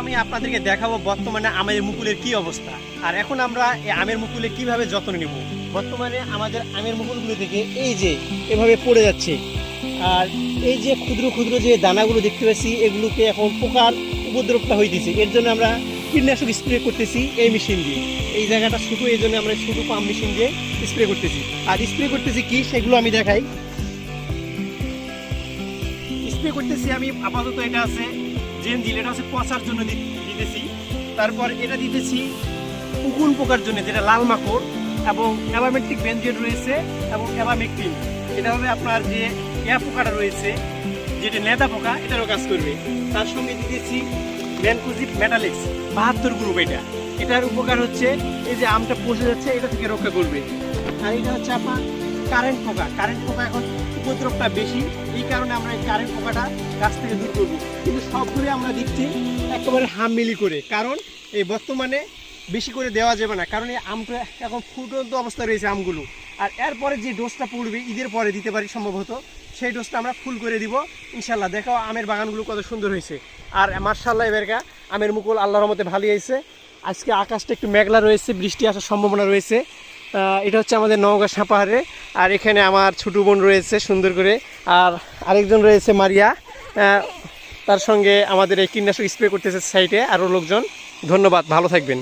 আমি আপনাদেরকে দেখাবো বর্তমানে আমের মুকুলের কি অবস্থা, আর এখন আমরা এই আমের মুকুলে কিভাবে যত্ন নিব। বর্তমানে আমাদের আমের মুকুলগুলো থেকে এই যে এভাবে পড়ে যাচ্ছে, আর এই যে ক্ষুদ্র ক্ষুদ্র যে দানাগুলো দেখতে পাচ্ছি এগুলোকে এখন পোকার উপদ্রবটা হইতেছে। এর জন্য আমরা কীটনাশক স্প্রে করতেছি এই মেশিন দিয়ে। এই জায়গাটা ছোটো, এই জন্য আমরা ছোটো পাম্প মেশিন দিয়ে স্প্রে করতেছি। আর স্প্রে করতেছি কি সেগুলো আমি দেখাই। স্প্রে করতেছি আমি আপাতত এটা আছে জেনজিল, এটা হচ্ছে পচার জন্য দিতেছি। তারপর এটা দিতেছি উকুন পোকার জন্য, যেটা লাল মাকড়, এবং অ্যাবামেট্রিক বেনজয়েড রয়েছে এবং অ্যাবামেকটিন। এটা হবে আপনার যে পোকাটা রয়েছে, যেটা নেদা পোকা, এটারও কাজ করবে। তার সঙ্গে দিতেছি ম্যানকোজিব মেটালিক্স 72 গ্রুপ। এটার উপকার হচ্ছে এই যে আমটা পচে যাচ্ছে এটা থেকে রক্ষা করবে। আর এটা হচ্ছে আপনার কারেন্ট পোকা। কারেন্ট পোকা এখন উপদ্রবটা বেশি, এই কারণে আমরা এই কারেন্ট পোকাটা গাছ থেকে দূর করবো। কিন্তু সবগুলো আমরা দিচ্ছি একেবারে হামমিলি করে, কারণ এই বর্তমানে বেশি করে দেওয়া যাবে না, কারণ এই আমটা এখন ফুটন্ত অবস্থা রয়েছে আমগুলো। আর এরপরে যে ডোজটা পড়বে ঈদের পরে দিতে পারি সম্ভবত, সেই ডোজটা আমরা ফুল করে দিব ইনশাল্লাহ। দেখো আমের বাগানগুলো কত সুন্দর হয়েছে। আর মার্শাল্লাহ এবারকা আমের মুকুল আল্লাহর রহমতে ভালোই হয়েছে। আজকে আকাশটা একটু মেঘলা রয়েছে, বৃষ্টি আসার সম্ভাবনা রয়েছে। এটা হচ্ছে আমাদের নওগাঁ সাপাহারে। আর এখানে আমার ছোটো বোন রয়েছে সুন্দর করে, আর আরেকজন রয়েছে মারিয়া, তার সঙ্গে আমাদের এই কীটনাশক স্প্রে করতেছে সাইডে আরও লোকজন। ধন্যবাদ, ভালো থাকবেন।